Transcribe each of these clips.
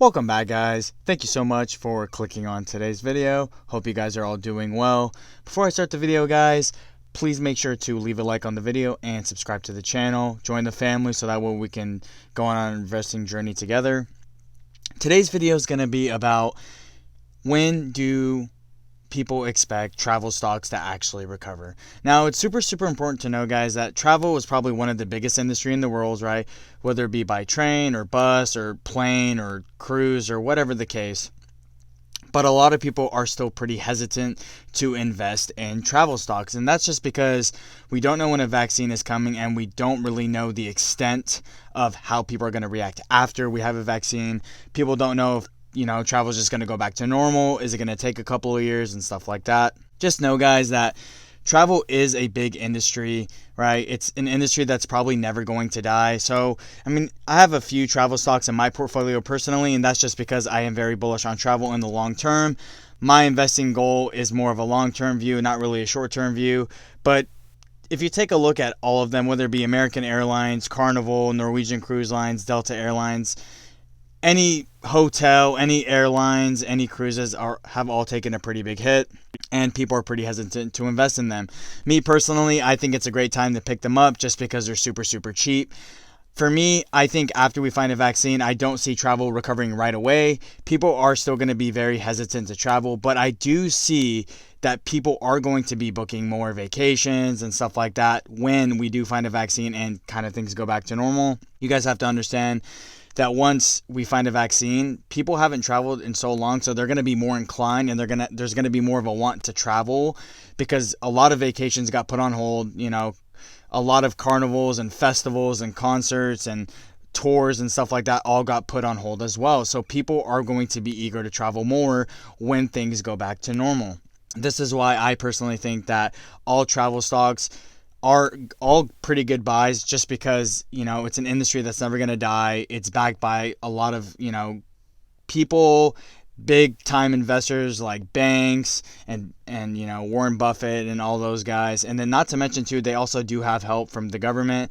Welcome back, guys. Thank you so much for clicking on today's video. Hope you guys are all doing well. Before I start the video, guys, please make sure to leave a like on the video and subscribe to the channel. Join the family so that way we can go on an investing journey together. Today's video is going to be about when do people expect travel stocks to actually recover. Now, it's super important to know, guys, that travel is probably one of the biggest industry in the world, right? Whether it be by train or bus or plane or cruise or whatever the case. But a lot of people are still pretty hesitant to invest in travel stocks. And that's just because we don't know when a vaccine is coming and we don't really know the extent of how people are going to react after we have a vaccine. People don't know if travel is just going to go back to normal. Is it going to take a couple of years and stuff like that? Just know, guys, that travel is a big industry, right? It's an industry that's probably never going to die. So, I have a few travel stocks in my portfolio personally, and that's just because I am very bullish on travel in the long term. My investing goal is more of a long-term view, not really a short-term view. But if you take a look at all of them, whether it be American Airlines, Carnival, Norwegian Cruise Lines, Delta Airlines, any hotel, any airlines, any cruises have all taken a pretty big hit, and people are pretty hesitant to invest in them. Me personally, I think it's a great time to pick them up just because they're super cheap. For me, I think after we find a vaccine, I don't see travel recovering right away. People are still going to be very hesitant to travel, but I do see that people are going to be booking more vacations and stuff like that when we do find a vaccine and kind of things go back to normal. You guys have to understand that once we find a vaccine, people haven't traveled in so long, so they're going to be more inclined, and there's going to be more of a want to travel because a lot of vacations got put on hold. A lot of carnivals and festivals and concerts and tours and stuff like that all got put on hold as well. So people are going to be eager to travel more when things go back to normal. This is why I personally think that all travel stocks are all pretty good buys, just because it's an industry that's never going to die. It's backed by a lot of people, big time investors like banks and Warren Buffett and all those guys. And then not to mention too, they also do have help from the government.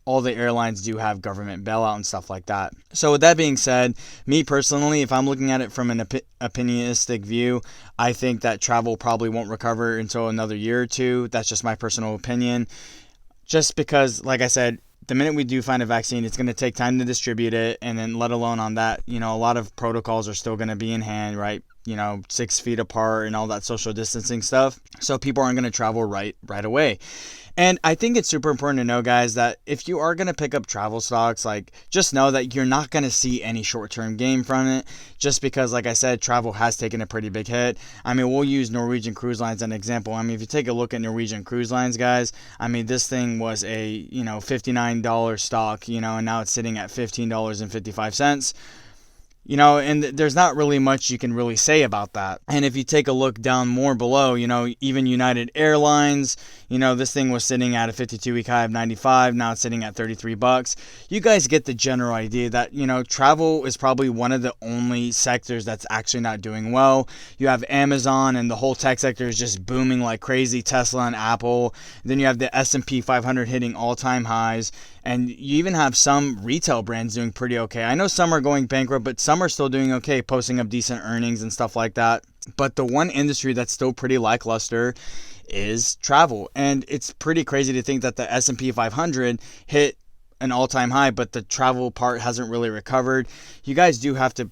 All the airlines do have government bailout and stuff like that. So with that being said, me personally, if I'm looking at it from an opinionistic view, I think that travel probably won't recover until another year or two. That's just my personal opinion. Just because, like I said, the minute we do find a vaccine, it's going to take time to distribute it. And then let alone on that, a lot of protocols are still going to be in hand, right? 6 feet apart and all that social distancing stuff. So people aren't going to travel right away. And I think it's super important to know, guys, that if you are going to pick up travel stocks, just know that you're not going to see any short-term gain from it, just because, like I said, travel has taken a pretty big hit. We'll use Norwegian Cruise Lines as an example. If you take a look at Norwegian Cruise Lines, guys, this thing was a, $59 stock, and now it's sitting at $15.55. And there's not really much you can really say about that. And if you take a look down more below, even United Airlines, this thing was sitting at a 52-week high of 95. Now it's sitting at $33. You guys get the general idea that, travel is probably one of the only sectors that's actually not doing well. You have Amazon and the whole tech sector is just booming like crazy, Tesla and Apple. Then you have the S&P 500 hitting all-time highs. And you even have some retail brands doing pretty okay. I know some are going bankrupt, but some are still doing okay, posting up decent earnings and stuff like that. But the one industry that's still pretty lackluster is travel. And it's pretty crazy to think that the S&P 500 hit an all-time high, but the travel part hasn't really recovered. You guys do have to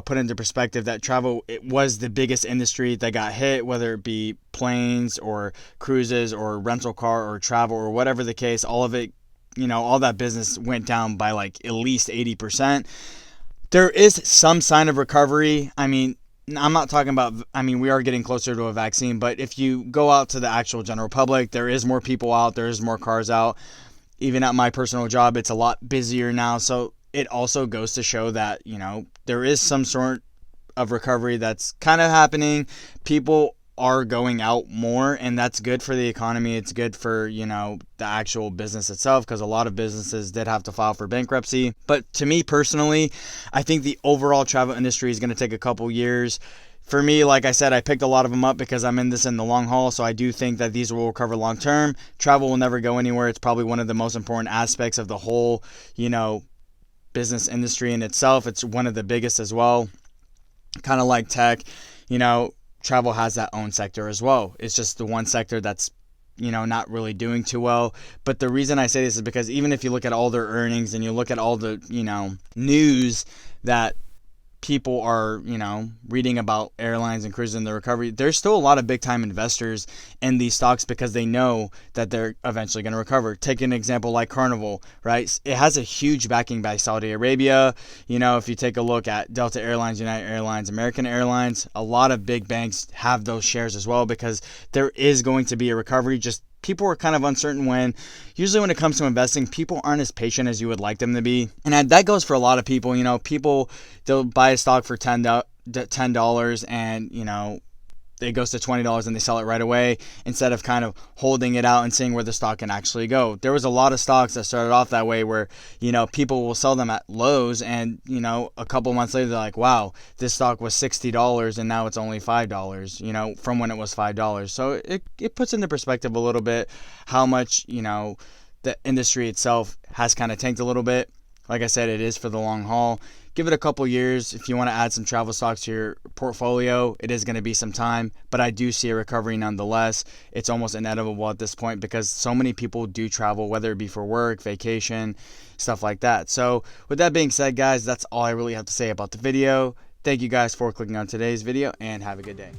put into perspective that travel, it was the biggest industry that got hit, whether it be planes or cruises or rental car or travel or whatever the case. All of it, all that business went down by at least 80%. There is some sign of recovery. I'm not talking about, we are getting closer to a vaccine, but if you go out to the actual general public, there is more people out, there is more cars out. Even at my personal job, it's a lot busier now. So it also goes to show that, there is some sort of recovery that's kind of happening. People are going out more, and that's good for the economy. It's good for, the actual business itself, because a lot of businesses did have to file for bankruptcy. But to me personally, I think the overall travel industry is going to take a couple years. For me, like I said, I picked a lot of them up because I'm in this in the long haul, so I do think that these will recover long term. Travel will never go anywhere. It's probably one of the most important aspects of the whole, business industry in itself. It's one of the biggest as well. Kind of like tech, travel has that own sector as well. It's just the one sector that's not really doing too well. But the reason I say this is because even if you look at all their earnings and you look at all the, news that people are, reading about airlines and cruises and the recovery, there's still a lot of big time investors in these stocks because they know that they're eventually going to recover. Take an example like Carnival, right? It has a huge backing by Saudi Arabia. If you take a look at Delta Airlines, United Airlines, American Airlines, a lot of big banks have those shares as well because there is going to be a recovery. Just people are kind of uncertain usually when it comes to investing, people aren't as patient as you would like them to be. And that goes for a lot of people. People, they'll buy a stock for $10 and, it goes to $20 and they sell it right away instead of kind of holding it out and seeing where the stock can actually go. There was a lot of stocks that started off that way where, people will sell them at lows and, a couple months later they're like, wow, this stock was $60 and now it's only $5, from when it was $5. So it puts into perspective a little bit how much, the industry itself has kind of tanked a little bit. Like I said, it is for the long haul. Give it a couple years. If you want to add some travel stocks to your portfolio, it is going to be some time, but I do see a recovery nonetheless. It's almost inevitable at this point because so many people do travel, whether it be for work, vacation, stuff like that. So with that being said, guys, that's all I really have to say about the video. Thank you guys for clicking on today's video and have a good day.